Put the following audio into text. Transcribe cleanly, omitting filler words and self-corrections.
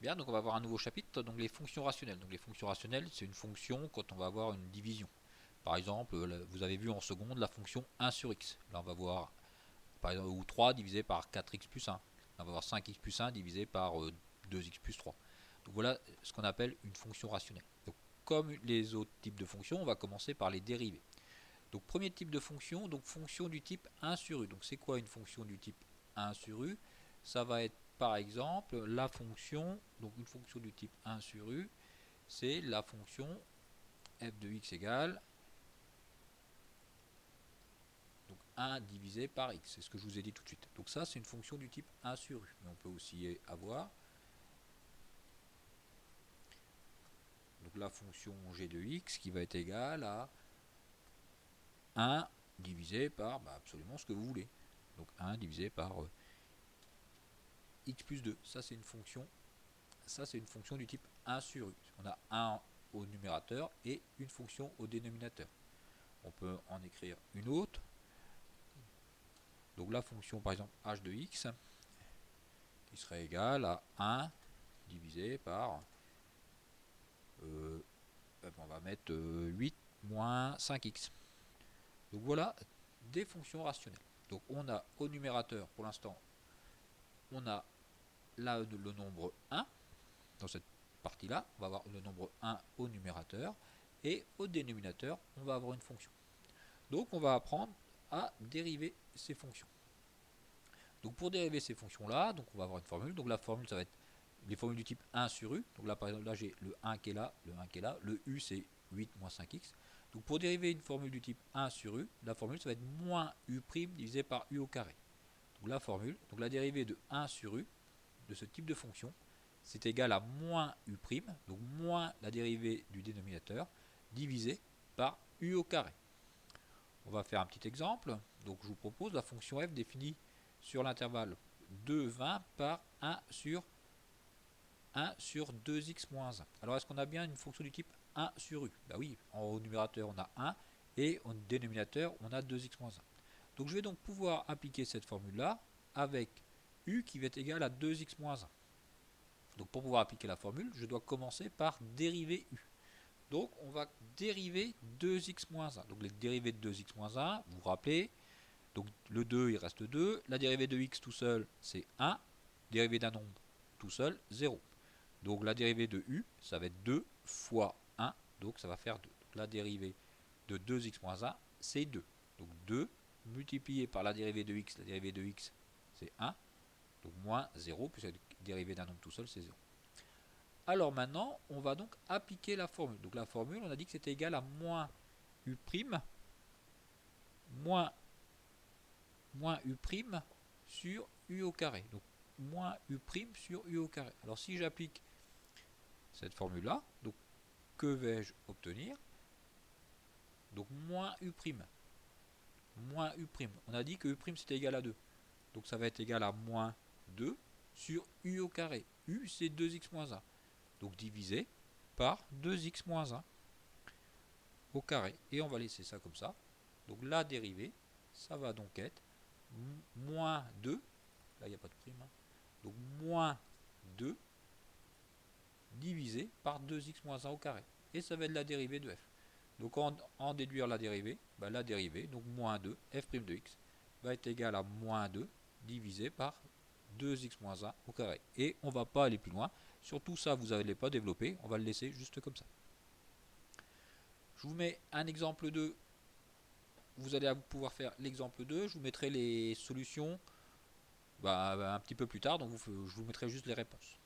Bien, donc on va avoir un nouveau chapitre, donc les fonctions rationnelles. Donc les fonctions rationnelles, c'est une fonction quand on va avoir une division. Par exemple, vous avez vu en seconde la fonction 1 sur x. Là, on va voir, par exemple, ou 3 divisé par 4x plus 1. Là, on va voir 5x plus 1 divisé par 2x plus 3. Donc voilà ce qu'on appelle une fonction rationnelle. Donc, comme les autres types de fonctions, on va commencer par les dérivées. Donc premier type de fonction, donc fonction du type 1 sur u. Donc c'est quoi une fonction du type 1 sur u? Ça va être par exemple la fonction, donc une fonction du type 1 sur u, c'est la fonction f de x égale donc 1 divisé par x. C'est ce que je vous ai dit tout de suite. Donc ça c'est une fonction du type 1 sur u. Mais on peut aussi avoir donc la fonction g de x qui va être égale à 1 divisé par absolument ce que vous voulez. Donc 1 divisé par x plus 2. Ça c'est une fonction du type 1 sur u. On a 1 au numérateur et une fonction au dénominateur. On peut en écrire une autre. Donc la fonction par exemple h de x qui serait égale à 1 divisé par on va mettre 8 moins 5x. Donc voilà des fonctions rationnelles. Donc on a au numérateur pour l'instant on a là le nombre 1 dans cette partie-là, on va avoir le nombre 1 au numérateur, et au dénominateur, on va avoir une fonction. Donc on va apprendre à dériver ces fonctions. Donc pour dériver ces fonctions-là, donc on va avoir une formule. Donc la formule, ça va être les formules du type 1 sur u. Donc là, par exemple, là j'ai le 1 qui est là, le 1 qui est là. Le u, c'est 8 moins 5x. Donc pour dériver une formule du type 1 sur u, la formule, ça va être moins u' divisé par u au carré. Donc la formule, donc la dérivée de 1 sur u, de ce type de fonction, c'est égal à moins u', donc moins la dérivée du dénominateur, divisé par u au carré. On va faire un petit exemple. Donc je vous propose la fonction f définie sur l'intervalle 2, 20 par 1 sur 2x moins 1. Alors est-ce qu'on a bien une fonction du type 1 sur u? Bah oui, au numérateur on a 1 et au dénominateur on a 2x moins 1. Donc je vais donc pouvoir appliquer cette formule-là avec u qui va être égal à 2x moins 1. Donc pour pouvoir appliquer la formule, je dois commencer par dériver u. Donc on va dériver 2x moins 1. Donc les dérivés de 2x moins 1, vous vous rappelez, donc le 2 il reste 2, la dérivée de x tout seul c'est 1, dérivée d'un nombre tout seul 0. Donc la dérivée de u, ça va être 2 fois 1, donc ça va faire 2. Donc la dérivée de 2x moins 1, c'est 2. Donc 2 multiplié par la dérivée de x c'est 1, donc moins 0, puisque la dérivée d'un nombre tout seul c'est 0. Alors maintenant, on va donc appliquer la formule. Donc la formule, on a dit que c'était égal à moins u' moins u' sur u au carré. Donc moins u' sur u au carré. Alors si j'applique cette formule-là, donc que vais-je obtenir? Donc moins u'. Moins u'. On a dit que u' c'était égal à 2. Donc ça va être égal à moins 2 sur u au carré. U c'est 2x moins 1. Donc divisé par 2x moins 1 au carré. Et on va laisser ça comme ça. Donc la dérivée, ça va donc être moins 2. Là, il n'y a pas de prime. Donc moins 2 divisé par 2x moins 1 au carré. Et ça va être la dérivée de f. Donc en déduire la dérivée, donc moins 2, f' de x, va être égal à moins 2 divisé par 2x moins 1 au carré. Et on ne va pas aller plus loin. Surtout ça, vous n'allez pas développer. On va le laisser juste comme ça. Je vous mets un exemple 2. Vous allez pouvoir faire l'exemple 2. Je vous mettrai les solutions un petit peu plus tard. Donc je vous mettrai juste les réponses.